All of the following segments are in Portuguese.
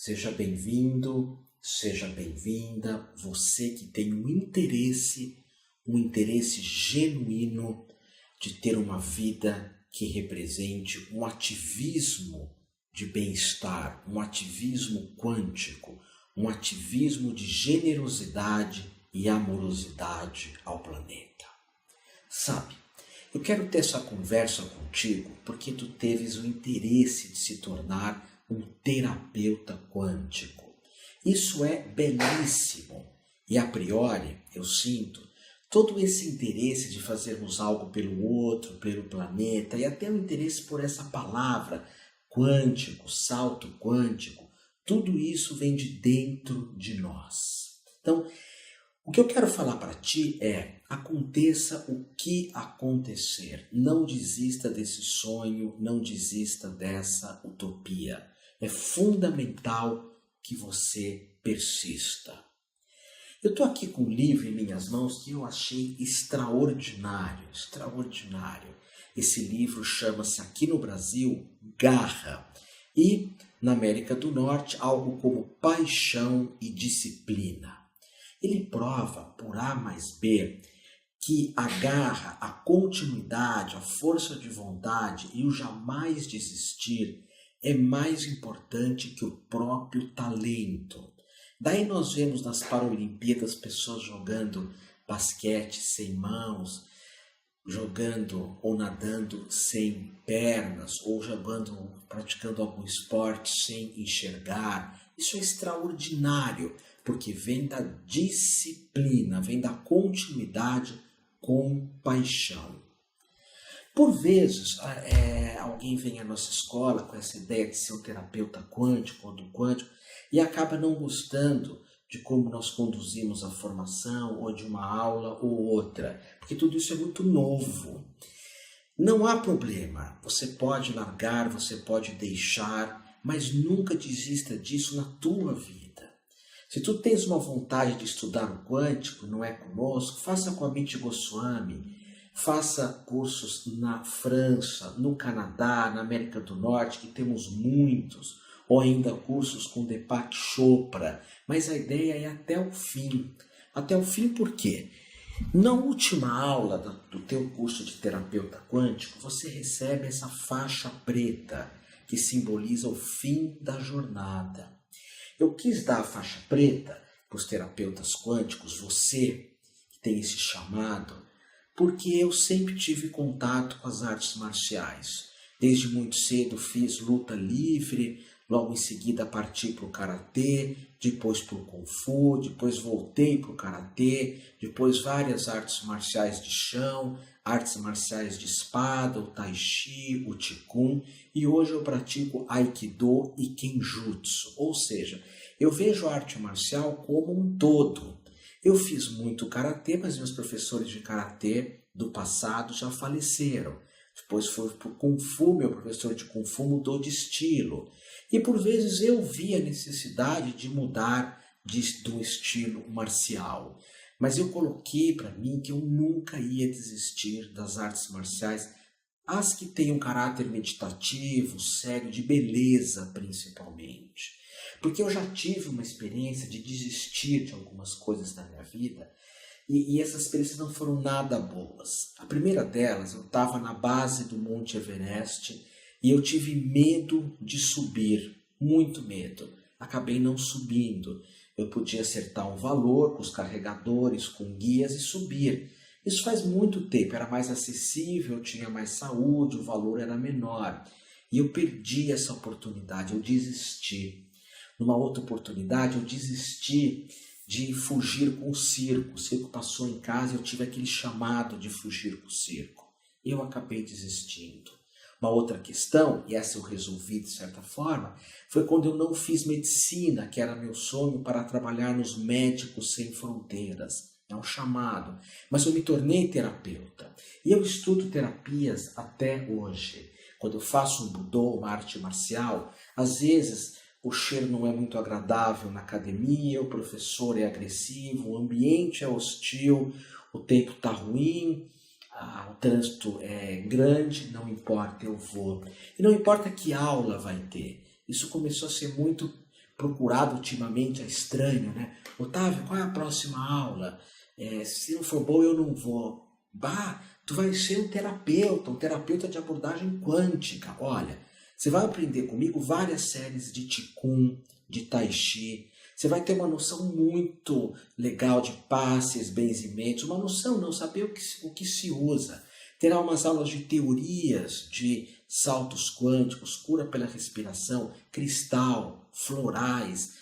Seja bem-vindo, seja bem-vinda, você que tem um interesse genuíno de ter uma vida que represente um ativismo de bem-estar, um ativismo quântico, um ativismo de generosidade e amorosidade ao planeta. Sabe, eu quero ter essa conversa contigo porque tu teves o interesse de se tornar um terapeuta quântico. Isso é belíssimo e, a priori, eu sinto todo esse interesse de fazermos algo pelo outro, pelo planeta e até o interesse por essa palavra quântico, salto quântico, tudo isso vem de dentro de nós. Então, o que eu quero falar para ti é: aconteça o que acontecer, não desista desse sonho, não desista dessa utopia. É fundamental que você persista. Eu estou aqui com um livro em minhas mãos que eu achei extraordinário. Esse livro chama-se, aqui no Brasil, Garra, e na América do Norte algo como Paixão e Disciplina. Ele prova por A mais B que a garra, a continuidade, a força de vontade e o jamais desistir é mais importante que o próprio talento. Daí nós vemos nas Paralimpíadas pessoas jogando basquete sem mãos, jogando ou nadando sem pernas, ou praticando algum esporte sem enxergar. Isso é extraordinário, porque vem da disciplina, vem da continuidade com paixão. Por vezes, alguém vem à nossa escola com essa ideia de ser um terapeuta quântico ou do quântico e acaba não gostando de como nós conduzimos a formação ou de uma aula ou outra, porque tudo isso é muito novo. Não há problema, você pode largar, você pode deixar, mas nunca desista disso na tua vida. Se tu tens uma vontade de estudar o quântico, não é conosco, faça com a Amit Goswami, faça cursos na França, no Canadá, na América do Norte, que temos muitos, ou ainda cursos com Deepak Chopra, mas a ideia é até o fim. Até o fim por quê? Na última aula do teu curso de terapeuta quântico, você recebe essa faixa preta, que simboliza o fim da jornada. Eu quis dar a faixa preta para os terapeutas quânticos, você que tem esse chamado, porque eu sempre tive contato com as artes marciais. Desde muito cedo fiz luta livre, logo em seguida parti para o karatê, depois para o kung fu, depois voltei para o karatê, depois várias artes marciais de chão, artes marciais de espada, o tai chi, o qigong, e hoje eu pratico aikido e kenjutsu, ou seja, eu vejo a arte marcial como um todo. Eu fiz muito karatê, mas meus professores de karatê do passado já faleceram. Depois fui para o kung fu, meu professor de kung fu mudou de estilo. E por vezes eu vi a necessidade de mudar do estilo marcial. Mas eu coloquei para mim que eu nunca ia desistir das artes marciais, as que têm um caráter meditativo, sério, de beleza principalmente. Porque eu já tive uma experiência de desistir de algumas coisas da minha vida e essas experiências não foram nada boas. A primeira delas, eu estava na base do Monte Everest e eu tive medo de subir, muito medo. Acabei não subindo. Eu podia acertar um valor com os carregadores, com guias e subir. Isso faz muito tempo, era mais acessível, eu tinha mais saúde, o valor era menor. E eu perdi essa oportunidade, eu desisti. Numa outra oportunidade, eu desisti de fugir com o circo. O circo passou em casa e eu tive aquele chamado de fugir com o circo. Eu acabei desistindo. Uma outra questão, e essa eu resolvi de certa forma, foi quando eu não fiz medicina, que era meu sonho para trabalhar nos Médicos Sem Fronteiras. É um chamado. Mas eu me tornei terapeuta. E eu estudo terapias até hoje. Quando eu faço um budô, uma arte marcial, às vezes o cheiro não é muito agradável na academia, o professor é agressivo, o ambiente é hostil, o tempo está ruim, o trânsito é grande, não importa, eu vou. E não importa que aula vai ter. Isso começou a ser muito procurado ultimamente, é estranho, né? Otávio, qual é a próxima aula? Se não for bom, eu não vou. Bah, tu vai ser um terapeuta de abordagem quântica. Olha, você vai aprender comigo várias séries de Qigong, de Tai Chi. Você vai ter uma noção muito legal de passes, benzimentos, uma noção, não saber o que se usa. Terá umas aulas de teorias de saltos quânticos, cura pela respiração, cristal, florais.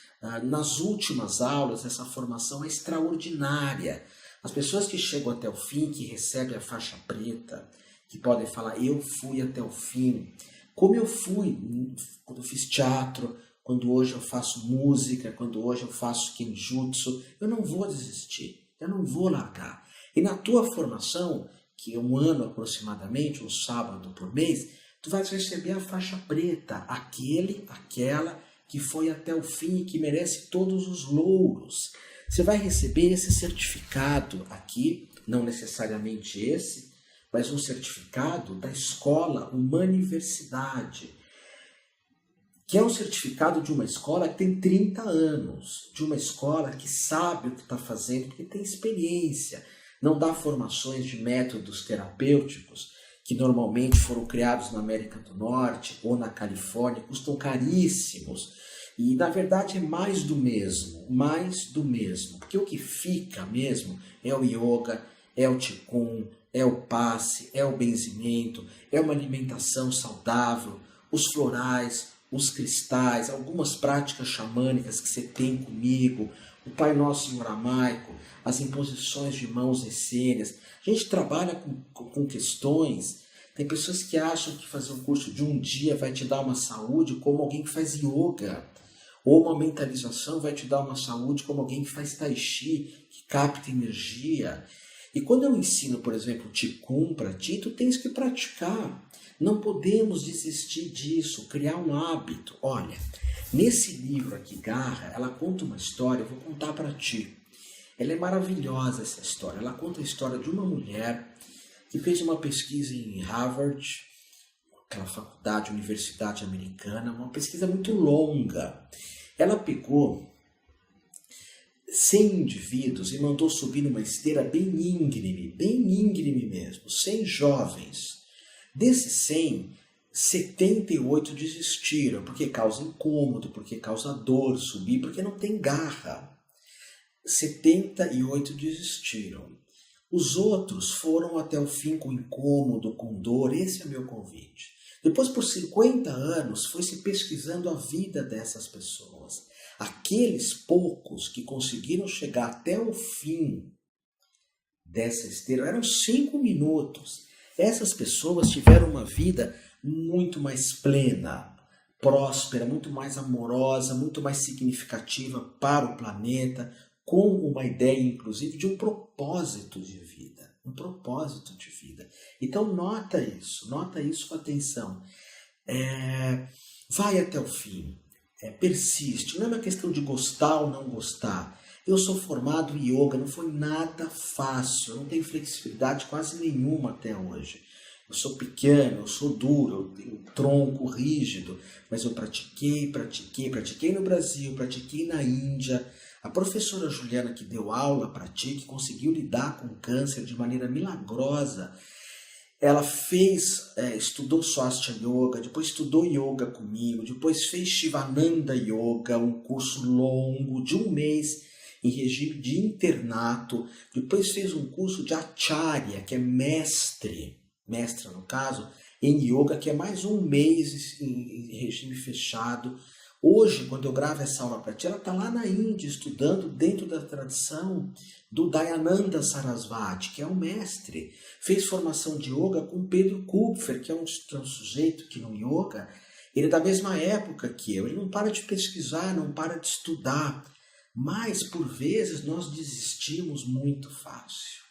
Nas últimas aulas, essa formação é extraordinária. As pessoas que chegam até o fim, que recebem a faixa preta, que podem falar, eu fui até o fim. Como eu fui quando eu fiz teatro, quando hoje eu faço música, quando hoje eu faço Kenjutsu, eu não vou desistir, eu não vou largar. E na tua formação, que é 1 ano aproximadamente, um sábado por mês, tu vais receber a faixa preta, aquela que foi até o fim e que merece todos os louros. Você vai receber esse certificado aqui, não necessariamente esse, mas um certificado da escola, uma universidade, que é um certificado de uma escola que tem 30 anos, de uma escola que sabe o que está fazendo, porque tem experiência, não dá formações de métodos terapêuticos que normalmente foram criados na América do Norte ou na Califórnia, custam caríssimos. E, na verdade, é mais do mesmo, porque o que fica mesmo é o yoga, é o Qigong, é o passe, é o benzimento, é uma alimentação saudável, os florais, os cristais, algumas práticas xamânicas que você tem comigo, o Pai Nosso em aramaico, as imposições de mãos essênias. A gente trabalha com questões, tem pessoas que acham que fazer um curso de um dia vai te dar uma saúde como alguém que faz yoga, ou uma mentalização vai te dar uma saúde como alguém que faz tai chi, que capta energia. E quando eu ensino, por exemplo, Qigong para ti, tu tens que praticar. Não podemos desistir disso, criar um hábito. Olha, nesse livro aqui, Garra, ela conta uma história, eu vou contar para ti. Ela é maravilhosa, essa história. Ela conta a história de uma mulher que fez uma pesquisa em Harvard, aquela faculdade, universidade americana, uma pesquisa muito longa. Ela pegou 100 indivíduos e mandou subir numa esteira bem íngreme mesmo, 100 jovens. Desses 100, 78 desistiram, porque causa incômodo, porque causa dor subir, porque não tem garra. 78 desistiram. Os outros foram até o fim com incômodo, com dor. Esse é o meu convite. Depois, por 50 anos, foi se pesquisando a vida dessas pessoas. Aqueles poucos que conseguiram chegar até o fim dessa esteira, eram 5 minutos. Essas pessoas tiveram uma vida muito mais plena, próspera, muito mais amorosa, muito mais significativa para o planeta, com uma ideia, inclusive, de um propósito de vida. Um propósito de vida. Então, nota isso com atenção. Vai até o fim. Persiste. Não é uma questão de gostar ou não gostar. Eu sou formado em yoga, não foi nada fácil, eu não tenho flexibilidade quase nenhuma até hoje. Eu sou pequeno, eu sou duro, eu tenho um tronco rígido, mas eu pratiquei no Brasil, pratiquei na Índia. A professora Juliana, que deu aula para ti, que conseguiu lidar com o câncer de maneira milagrosa, ela estudou Swastika Yoga, depois estudou Yoga comigo, depois fez Shivananda Yoga, um curso longo de 1 mês, em regime de internato, depois fez um curso de Acharya, que é mestra no caso, em Yoga, que é mais 1 mês em regime fechado. Hoje, quando eu gravo essa aula para ti, ela está lá na Índia, estudando dentro da tradição do Dayananda Sarasvati, que é um mestre. Fez formação de Yoga com Pedro Kupfer, que é um sujeito que no Yoga, ele é da mesma época que eu. Ele não para de pesquisar, não para de estudar. Mas, por vezes, nós desistimos muito fácil.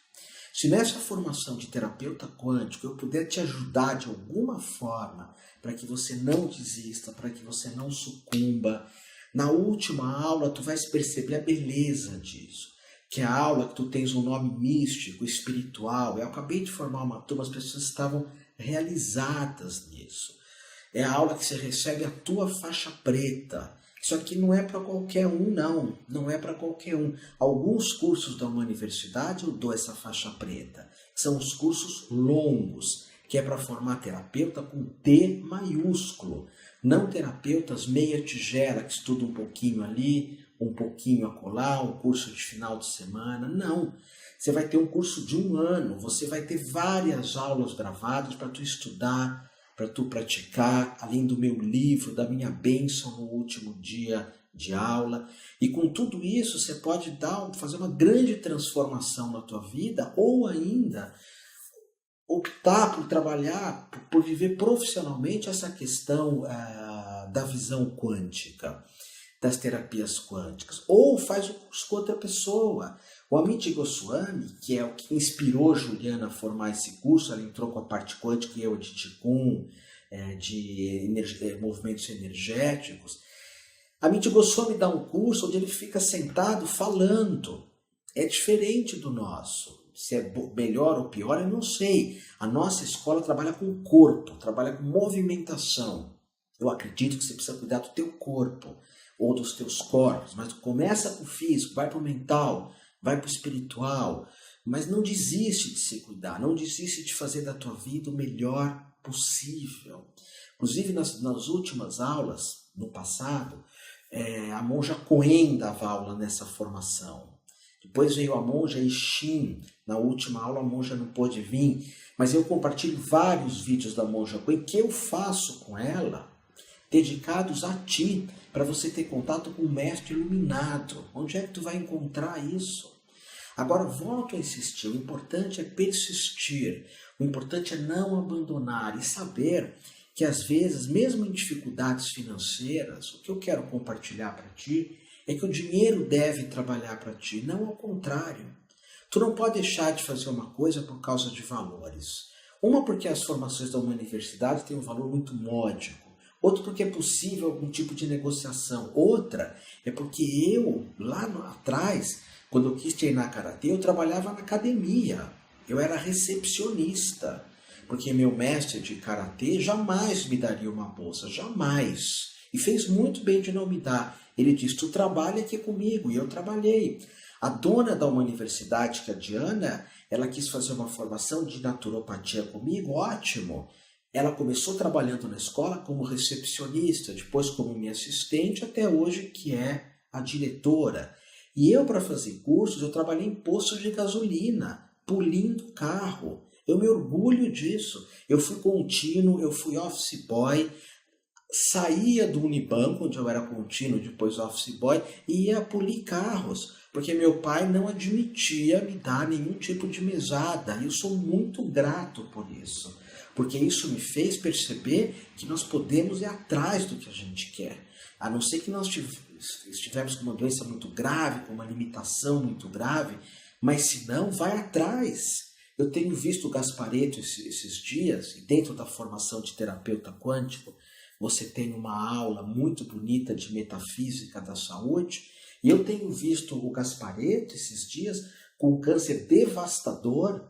Se nessa formação de terapeuta quântico eu puder te ajudar de alguma forma para que você não desista, para que você não sucumba, na última aula tu vais perceber a beleza disso. Que é a aula que tu tens um nome místico, espiritual. Eu acabei de formar uma turma, as pessoas estavam realizadas nisso. É a aula que você recebe a tua faixa preta. Isso aqui não é para qualquer um, não. Não é para qualquer um. Alguns cursos da uma universidade eu dou essa faixa preta. São os cursos longos, que é para formar terapeuta com T maiúsculo. Não terapeutas meia tigela, que estuda um pouquinho ali, um pouquinho acolá, um curso de final de semana. Não. Você vai ter um curso de 1 ano. Você vai ter várias aulas gravadas para tu estudar, para tu praticar, além do meu livro, da minha bênção no último dia de aula. E com tudo isso, você pode fazer uma grande transformação na tua vida, ou ainda optar por trabalhar, por viver profissionalmente essa questão da visão quântica, das terapias quânticas. Ou faz o curso com outra pessoa. O Amit Goswami, que é o que inspirou Juliana a formar esse curso, ela entrou com a parte quântica e eu de Qigong, de movimentos energéticos. Amit Goswami dá um curso onde ele fica sentado falando. É diferente do nosso. Se é melhor ou pior, eu não sei. A nossa escola trabalha com o corpo, trabalha com movimentação. Eu acredito que você precisa cuidar do teu corpo ou dos teus corpos, mas começa com o físico, vai para o mental, vai para o espiritual, mas não desiste de se cuidar, não desiste de fazer da tua vida o melhor possível. Inclusive nas últimas aulas, no passado, a monja Coen dava aula nessa formação. Depois veio a monja Ishin. Na última aula a monja não pôde vir, mas eu compartilho vários vídeos da monja Coen que eu faço com ela, dedicados a ti, para você ter contato com o mestre iluminado. Onde é que tu vai encontrar isso? Agora, volto a insistir, o importante é persistir, o importante é não abandonar e saber que às vezes, mesmo em dificuldades financeiras, o que eu quero compartilhar para ti é que o dinheiro deve trabalhar para ti, não ao contrário. Tu não pode deixar de fazer uma coisa por causa de valores. Uma porque as formações da uma universidade têm um valor muito módico. Outra porque é possível algum tipo de negociação. Outra é porque eu, lá atrás, quando eu quis treinar karatê, eu trabalhava na academia. Eu era recepcionista. Porque meu mestre de karatê jamais me daria uma bolsa, jamais. E fez muito bem de não me dar. Ele disse, tu trabalha aqui comigo, e eu trabalhei. A dona da uma universidade, que é a Diana, ela quis fazer uma formação de naturopatia comigo, ótimo. Ela começou trabalhando na escola como recepcionista, depois como minha assistente, até hoje que é a diretora. E eu, para fazer cursos, eu trabalhei em postos de gasolina, polindo carro. Eu me orgulho disso. Eu fui contínuo, eu fui office boy, saía do Unibanco, onde eu era contínuo, depois office boy, e ia polir carros, porque meu pai não admitia me dar nenhum tipo de mesada. E eu sou muito grato por isso, porque isso me fez perceber que nós podemos ir atrás do que a gente quer. A não ser que nós estivermos com uma doença muito grave, com uma limitação muito grave, mas se não, vai atrás. Eu tenho visto o Gasparetto esses dias, e dentro da formação de terapeuta quântico, você tem uma aula muito bonita de metafísica da saúde, e eu tenho visto o Gasparetto esses dias com um câncer devastador,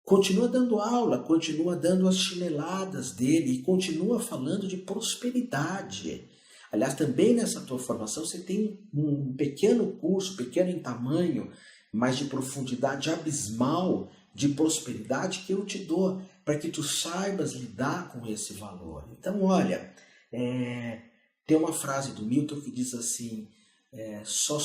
continua dando aula, continua dando as chineladas dele e continua falando de prosperidade. Aliás, também nessa tua formação você tem um pequeno curso, pequeno em tamanho, mas de profundidade abismal, de prosperidade que eu te dou, para que tu saibas lidar com esse valor. Então, olha, tem uma frase do Milton que diz assim, só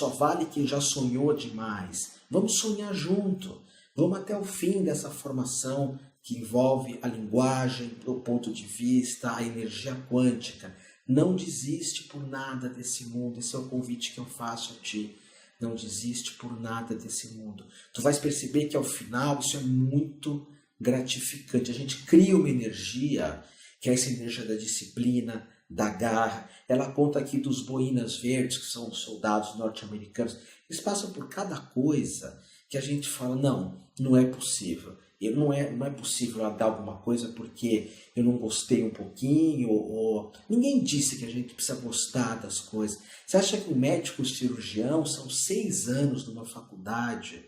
vale quem já sonhou demais. Vamos sonhar junto, vamos até o fim dessa formação que envolve a linguagem, o ponto de vista, a energia quântica. Não desiste por nada desse mundo, esse é o convite que eu faço a ti. Não desiste por nada desse mundo. Tu vais perceber que ao final isso é muito gratificante. A gente cria uma energia, que é essa energia da disciplina, da garra. Ela conta aqui dos boinas verdes, que são os soldados norte-americanos. Eles passam por cada coisa que a gente fala, não é possível. Não é possível dar alguma coisa porque eu não gostei um pouquinho, ou ninguém disse que a gente precisa gostar das coisas. Você acha que o médico cirurgião são 6 anos numa faculdade,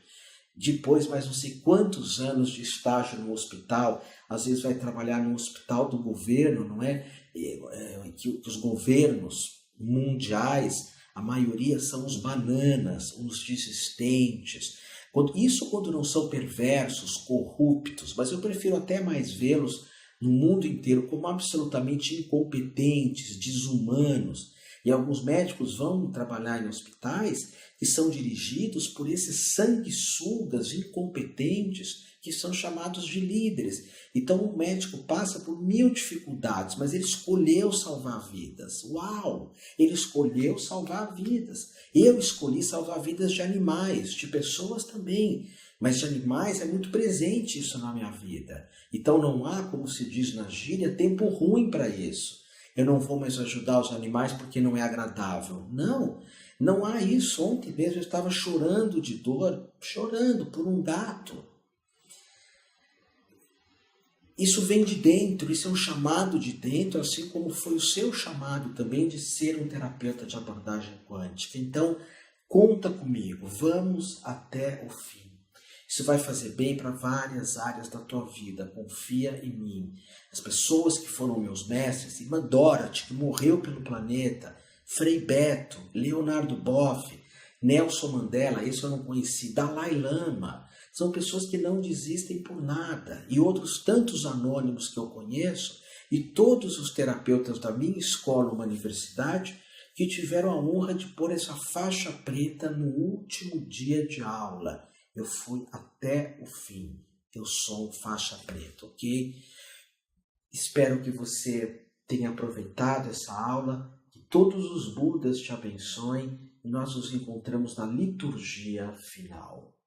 depois mais não sei quantos anos de estágio no hospital, às vezes vai trabalhar no hospital do governo, não é? Que os governos mundiais, a maioria são os bananas, os desistentes. Quando não são perversos, corruptos, mas eu prefiro até mais vê-los no mundo inteiro como absolutamente incompetentes, desumanos. E alguns médicos vão trabalhar em hospitais que são dirigidos por esses sanguessugas incompetentes que são chamados de líderes. Então o médico passa por 1000 dificuldades, mas ele escolheu salvar vidas. Uau! Ele escolheu salvar vidas. Eu escolhi salvar vidas de animais, de pessoas também. Mas de animais é muito presente isso na minha vida. Então não há, como se diz na gíria, tempo ruim para isso. Eu não vou mais ajudar os animais porque não é agradável. Não, não há isso. Ontem mesmo eu estava chorando de dor, chorando por um gato. Isso vem de dentro, isso é um chamado de dentro, assim como foi o seu chamado também de ser um terapeuta de abordagem quântica. Então, conta comigo, vamos até o fim. Isso vai fazer bem para várias áreas da tua vida, confia em mim. As pessoas que foram meus mestres, Irmã Dorothy, que morreu pelo planeta, Frei Beto, Leonardo Boff, Nelson Mandela, esse eu não conheci, Dalai Lama, são pessoas que não desistem por nada. E outros tantos anônimos que eu conheço, e todos os terapeutas da minha escola, uma universidade, que tiveram a honra de pôr essa faixa preta no último dia de aula. Eu fui até o fim. Eu sou faixa preta, ok? Espero que você tenha aproveitado essa aula, que todos os Budas te abençoem e nós nos encontramos na liturgia final.